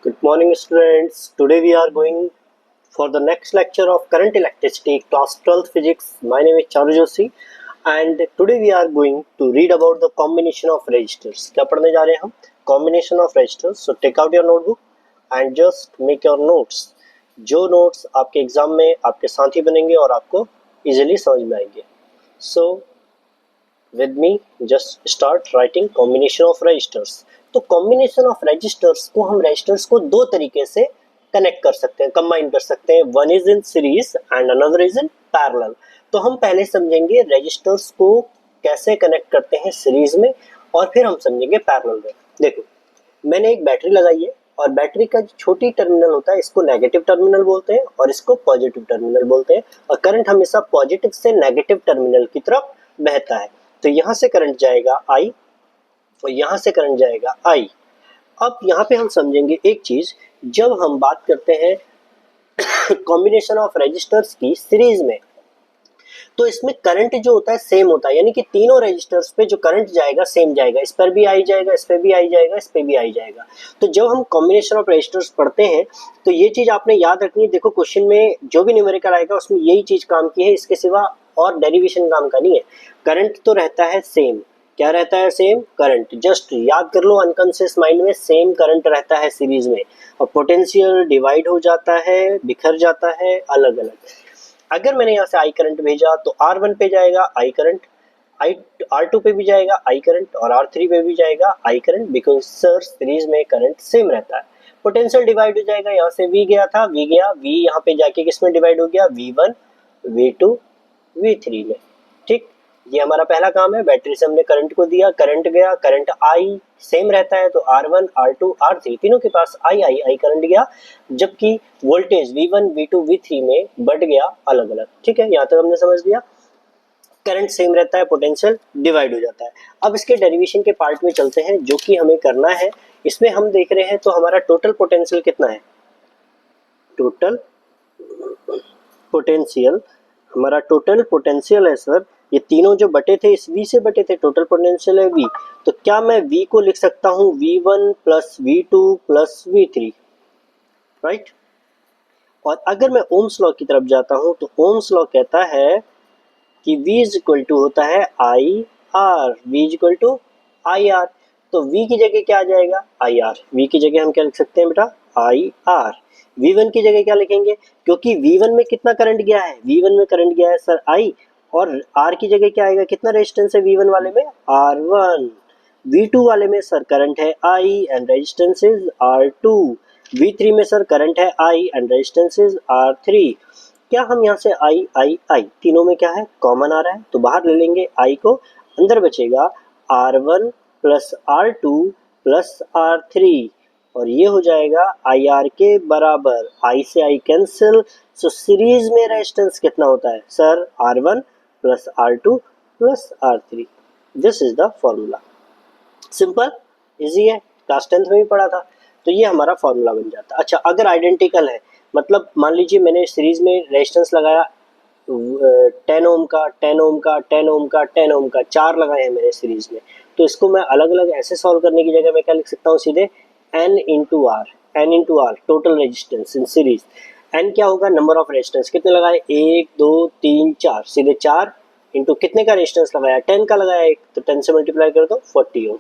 Good morning, students. Today we are going for the next lecture of current electricity, class 12th physics. My name is Charu Joshi, and today we are going to read about the combination of resistors. क्या पढ़ने जा रहे हैं हम? Combination of resistors. So take out your notebook and just make your notes. जो notes आपके exam में आपके साथी बनेंगे और आपको easily समझ में आएंगे. So with me just start writing combination of resistors. तो कॉम्बिनेशन ऑफ रेजिस्टर्स को हम रेजिस्टर्स को दो तरीके से कनेक्ट कर सकते हैं, कंबाइन कर सकते हैं. One is in series and another is in parallel. तो हम पहले समझेंगे रेजिस्टर्स को कैसे कनेक्ट करते हैं सीरीज में और फिर हम समझेंगे पैरेलल में. देखो, मैंने एक बैटरी लगाई है और बैटरी का जो छोटी टर्मिनल होता है इसको नेगेटिव टर्मिनल बोलते हैं और इसको पॉजिटिव टर्मिनल बोलते हैं. और करंट हमेशा पॉजिटिव से नेगेटिव टर्मिनल की तरफ बहता है. तो यहाँ से करंट जाएगा आई और यहाँ से करंट जाएगा आई. अब यहाँ पे हम समझेंगे एक चीज, जब हम बात करते हैं कॉम्बिनेशन ऑफ रेजिस्टर्स की सीरीज में, तो इसमें करंट जो होता है सेम होता है, यानी कि तीनों रेजिस्टर्स पे जो करंट जाएगा सेम जाएगा. इस पर भी आई जाएगा, इस पर भी आई जाएगा, इस पर भी आई जाएगा. तो जब हम कॉम्बिनेशन ऑफ रेजिस्टर्स पढ़ते हैं तो ये चीज आपने याद रखनी है. देखो, क्वेश्चन में जो भी न्यूमेरिकल आएगा उसमें यही चीज काम की है, इसके सिवा और डेरिवेशन काम का नहीं है. करंट तो रहता है सेम. क्या रहता है? Same current. जस्ट याद कर लो अनकॉन्शियस माइंड में, सेम करंट रहता है सीरीज में. और पोटेंशियल डिवाइड हो जाता है, बिखर जाता है अलग अलग. अगर मैंने यहाँ से आई करंट भेजा तो R1 पे जाएगा आई करंट, R2 पे भी जाएगा आई करंट और R3 पे भी जाएगा I current, because sir series में करंट सेम रहता है. पोटेंशियल डिवाइड हो जाएगा, यहाँ से V गया था, V गया, V यहाँ पे जाके किस में डिवाइड हो गया? V1, V2, V3 में. ठीक, ये हमारा पहला काम है. बैटरी से हमने करंट को दिया, करंट गया, करंट आई सेम रहता है तो R1, R2, R3 तीनों के पास आई करंट गया, जबकि वोल्टेज V1, V2, V3 में बढ़ गया अलग अलग. ठीक है, यहाँ तक हमने समझ लिया. करंट सेम रहता है, पोटेंशियल डिवाइड हो जाता है. अब इसके डेरिवेशन के पार्ट में चलते हैं जो कि हमें करना है. इसमें हम देख रहे हैं तो हमारा टोटल पोटेंशियल कितना है? टोटल पोटेंशियल, हमारा टोटल पोटेंशियल है सर, ये तीनों जो बटे थे इस V से बटे थे, टोटल पोटेंशियल है V. तो क्या मैं V को लिख सकता हूँ V1 plus V2 plus V3, right? और अगर मैं ओम्स लॉ की तरफ जाता हूँ तो ओम्स लॉ कहता है कि V इज इक्वल टू होता है IR, V is equal to IR. तो V की जगह क्या आ जाएगा? IR. V की जगह हम क्या लिख सकते हैं बेटा? IR. V1 की जगह क्या लिखेंगे? क्योंकि V1 में कितना करंट गया है? V1 में करंट गया है सर I, और R की जगह क्या आएगा? कितना रेजिस्टेंस है V1 वाले में? R1. V2 वाले में सर करंट है I and resistance is R2. V3 में सर करंट है I and resistance is R3. क्या हम यहाँ से I तीनों में क्या है? कॉमन आ रहा है, तो बाहर ले लेंगे I को, अंदर बचेगा R1 plus R2 plus R3 और ये हो जाएगा IR के बराबर. I से I कैंसिल. सो सीरीज में रेजिस्टेंस कितना होता है sir? R1 plus R2 plus R3. This is the formula. Simple, easy है, क्लास 10th में भी पढ़ा था. तो ये हमारा फॉर्मूला बन जाता है. अच्छा, अगर आइडेंटिकल है, मतलब मान लीजिए मैंने सीरीज में रेजिस्टेंस लगाया 10 ओम का, 10 ओम का, 10 ओम का, 10 ओम का, 4 लगाए हैं मैंने सीरीज में. तो इसको मैं अलग अलग ऐसे सॉल्व करने की जगह मैं क्या लिख सकता हूँ? सीधे N into R, total resistance in series. N क्या होगा? Number of resistance. कितने लगाए? 1 2 3 4, सीधे 4 इंटू कितने का रेजिस्टेंस लगाया? 10 का लगाया एक, तो 10 से मल्टीप्लाई कर दो 40 ओम.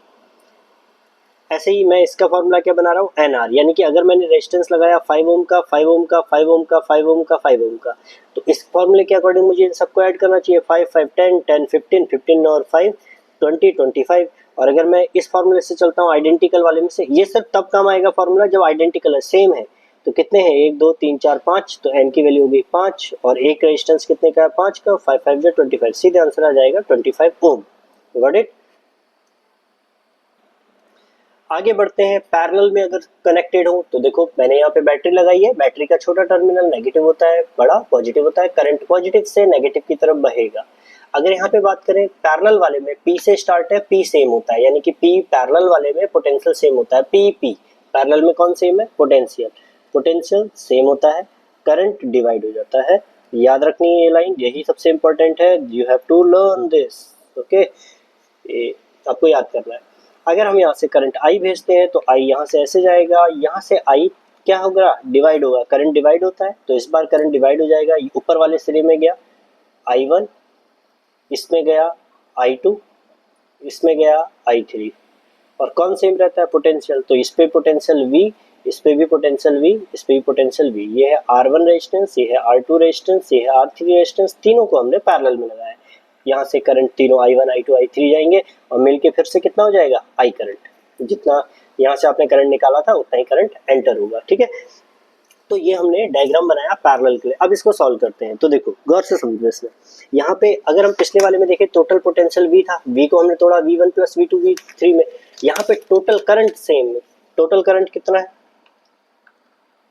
ऐसे ही मैं इसका फॉर्मूला क्या बना रहा हूँ? NR, यानी कि अगर मैंने रेजिस्टेंस लगाया 5 ओम का, 5 ओम का, 5 ओम का, 5 ओम का, 5 ओम का, तो इस फॉर्मूले के अकॉर्डिंग मुझे इन सबको ऐड करना चाहिए. 5 5 10 10 15 15 और 5 20 25. और अगर मैं इस फॉर्मूले से चलता हूँ आइडेंटिकल वाले में से, ये सब तब काम आएगा फॉर्मूला जब आइडेंटिकल है, सेम है. तो कितने हैं? 1 2 3 4 5, तो N की वैल्यू होगी 5 और एक रेजिस्टेंस कितने का है? 5 का. 5 5 जो 25, सीधे आंसर आ जाएगा 25 ओम. Got it? आगे बढ़ते हैं. पैरेलल में अगर कनेक्टेड हो तो देखो, मैंने यहाँ पे बैटरी लगाई है. बैटरी का छोटा टर्मिनल नेगेटिव होता है, बड़ा पॉजिटिव होता है. करंट पॉजिटिव से नेगेटिव की तरफ बहेगा. अगर यहाँ पे बात करें पैरेलल वाले में, P से स्टार्ट है, P सेम होता है, यानी कि P पैरेलल वाले में पोटेंशियल सेम होता है. P पैरेलल में कौन सेम है? पोटेंशियल सेम होता है. करंट डिवाइड हो जाता है. याद रखनी है ये लाइन, यही सबसे इंपॉर्टेंट है. You have to learn this. Okay, आपको याद करना है. अगर हम यहाँ से करंट आई भेजते हैं तो आई यहाँ से ऐसे जाएगा, यहाँ से आई क्या होगा, डिवाइड होगा, करंट डिवाइड होता है तो इस बार करंट डिवाइड हो जाएगा, ऊपर वाले सिरे में गया I1, इसमें गया I2, इसमें गया I3, और कौन सेम रहता है पोटेंशियल, तो इस पे पोटेंशियल V, इस पे भी पोटेंशियल V, इस पे भी पोटेंशियल V। ये है R1 रेजिस्टेंस, ये है R2 रेजिस्टेंस, ये है R3 रेजिस्टेंस, तीनों को हमने पैरेलल में लगाया है। यहाँ से करंट तीनों I1, I2, I3 जाएंगे और मिलके फिर से कितना हो जाएगा, I करंट, जितना यहाँ से आपने करंट निकाला था उतना ही करंट एंटर होगा, ठीक है। तो ये हमने डायग्राम बनाया पैरेलल के लिए। अब इसको सॉल्व करते हैं। तो देखो गौर से समझो इसमें, यहाँ पे अगर हम पिछले वाले में देखें टोटल पोटेंशियल V था, V को हमने तोड़ा V1 प्लस V2 V3 में, यहाँ पे टोटल करंट सेम है। टोटल करंट कितना है,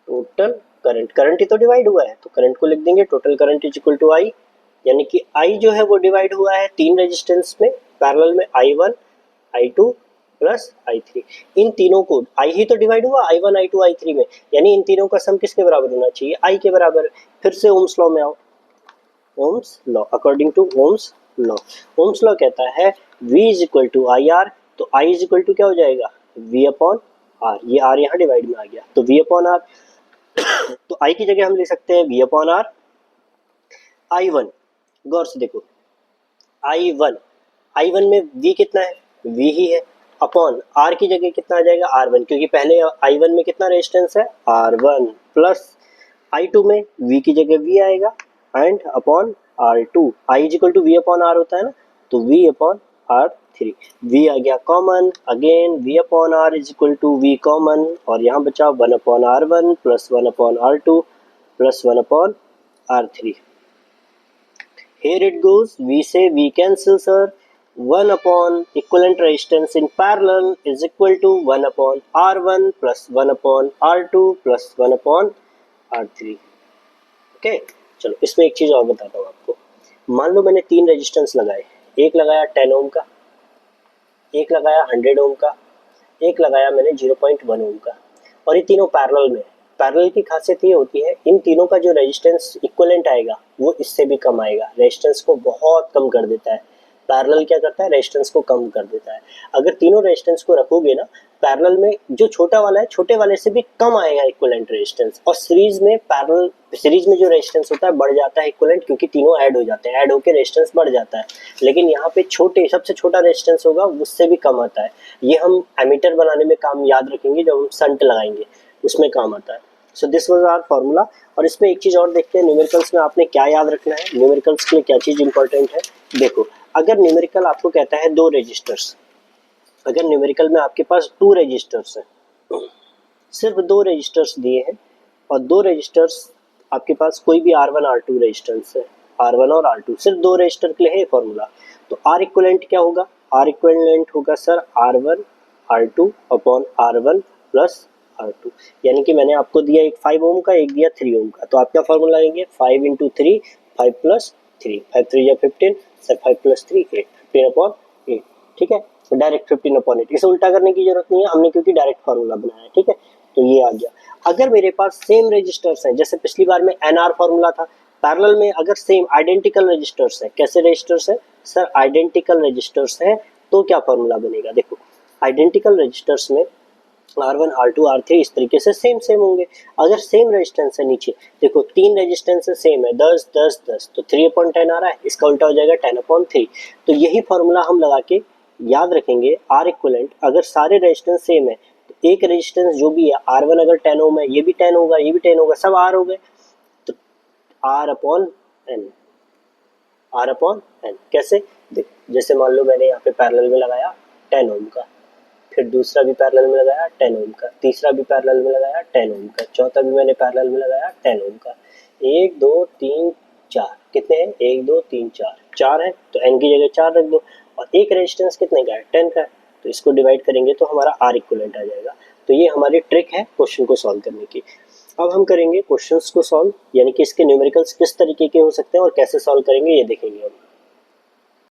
टोटल करंट, करंट ही तो डिवाइड हुआ है तो करंट को लिख देंगे total current is equal to I, यानी कि I जो है वो डिवाइड हुआ है तीन रेजिस्टेंस में पैरेलल में, I1, I2 प्लस I3। इन तीनों को I ही तो डिवाइड हुआ I1, I2, I3 में, यानी इन तीनों का सम किसके बराबर होना चाहिए, I के बराबर। फिर से ओम्स लॉ में आओ, Ohm's law, according to Ohm's law, Ohm's law कहता है V is equal to I R, तो I इज इक्वल टू क्या हो जाएगा, V अपॉन R, ये R यहाँ डिवाइड में आ गया तो V अपॉन R, तो I की जगह हम ले सकते हैं V अपॉन R। I1 गौर से देखो, I1 में V कितना है, V ही है, अपॉन R की जगह कितना आ जाएगा, R1, क्योंकि पहले I1 में कितना रेजिस्टेंस है, R1, प्लस I2 में V की जगह V आएगा and upon R2, I is equal to V upon R होता है ना, तो V अपॉन R3, V आ गया common, again V upon R is equal to V common, और यहाँ बचा 1 upon R1 plus 1 upon R2 plus 1 upon R3। Here it goes, V से V cancel sir, 1 upon equivalent resistance in parallel is equal to 1 upon R1 plus 1 upon R2 plus 1 upon R3। Okay, चलो इसमें एक चीज़ और बताता हूँ आपको। मान लो मैंने तीन रेजिस्टेंस लगाए, एक लगाया 10 ओम का, एक लगाया 100 ओम का, एक लगाया मैंने 0.1 ओम का, और ये तीनों पैरेलल में। पैरेलल की खासियत ये होती है इन तीनों का जो रेजिस्टेंस इक्विवेलेंट आएगा वो इससे भी कम आएगा, रेजिस्टेंस को बहुत कम कर देता है। पैरेलल क्या करता है, रेजिस्टेंस को कम कर देता है। अगर तीनों रेजिस्टेंस को रखोगे ना पैरेलल में, जो छोटा वाला है छोटे वाले से भी कम आएगा इक्विवेलेंट रेजिस्टेंस, और सीरीज में पैरेलल, सीरीज में जो रेजिस्टेंस होता है बढ़ जाता है इक्विवेलेंट, क्योंकि तीनों ऐड हो जाते हैं, ऐड होकर रेजिस्टेंस बढ़ जाता है। लेकिन यहाँ पे छोटे, सबसे छोटा रेजिस्टेंस होगा उससे भी कम आता है। ये हम एमीटर बनाने में काम याद रखेंगे, जब हम संट लगाएंगे उसमें काम आता है। So this was our formula. और इसमें एक चीज़ और देखते हैं, न्यूमेरिकल्स में आपने क्या याद रखना है, न्यूमेरिकल्स के लिए क्या चीज़ इंपॉर्टेंट है। देखो अगर न्यूमेरिकल आपको कहता है दो रजिस्टर्स, अगर न्यूमेरिकल में आपके पास 2 रजिस्टर्स हैं, सिर्फ 2 रजिस्टर्स दिए हैं और 2 रजिस्टर्स आपके पास कोई भी R1 R2 रजिस्टेंस है, R1 और R2, सिर्फ 2 रजिस्टर के लिए है फॉर्मूला। तो R इक्विवेलेंट क्या होगा, R इक्विवेलेंट होगा sir R1 R2 upon R1 plus R2, यानी कि मैंने आपको दिया एक 5 ओम का, एक दिया 3 ओम का, तो आप क्या फॉर्मूला लेंगे, 5 इंटू 3, 5 प्लस 3, 5 3 या 15 सर, 5 प्लस 3 8, 15 अपॉन 8, ठीक है। तो डायरेक्ट 15 अपॉन 8, इसे उल्टा करने की जरूरत नहीं है, हमने क्योंकि डायरेक्ट फार्मूला बनाया है, ठीक है। तो ये आ गया। अगर मेरे पास सेम रजिस्टर्स हैं, जैसे पिछली बार में NR फार्मूला था, पैरेलल में अगर सेम आइडेंटिकल रजिस्टर्स है, कैसे रजिस्टर्स है सर, आइडेंटिकल रजिस्टर्स है, तो क्या फार्मूला बनेगा, देखो आइडेंटिकल रजिस्टर्स में R1 R2 R3 इस तरीके से सेम होंगे। अगर सेम रेजिस्टेंस है, नीचे देखो 3 रेजिस्टेंस सेम है, 10 10 10, तो 3/10 आ रहा है, इसका उल्टा हो जाएगा 10/3। तो यही फॉर्मूला हम लगा के याद रखेंगे, R इक्विवेलेंट अगर सारे रेजिस्टेंस सेम है तो एक रेजिस्टेंस जो भी है, R1 अगर 10 ओम है, ये भी 10 होगा, ये भी 10 होगा, सब R हो गए, तो R/N, R/N कैसे, देखो जैसे मान लो मैंने यहाँ पे पैरेलल में लगाया 10 ओम का, फिर दूसरा भी पैरेलल में लगाया 10 ओम का, तीसरा भी पैरेलल में लगाया 10 ओम का, चौथा भी मैंने पैरेलल में लगाया 10 ओम का, 1 2 3 4, कितने हैं, 1 2 3 4, 4 है तो n की जगह 4 रख दो, और एक रेजिस्टेंस कितने का है, 10 का है, तो इसको डिवाइड करेंगे तो हमारा R इक्विवेलेंट आ जाएगा। तो ये हमारी ट्रिक है क्वेश्चन को सॉल्व करने की। अब हम करेंगे क्वेश्चंस को सॉल्व, यानी कि इसके न्यूमेरिकल्स किस तरीके के हो सकते हैं और कैसे सॉल्व करेंगे ये देखेंगे हम।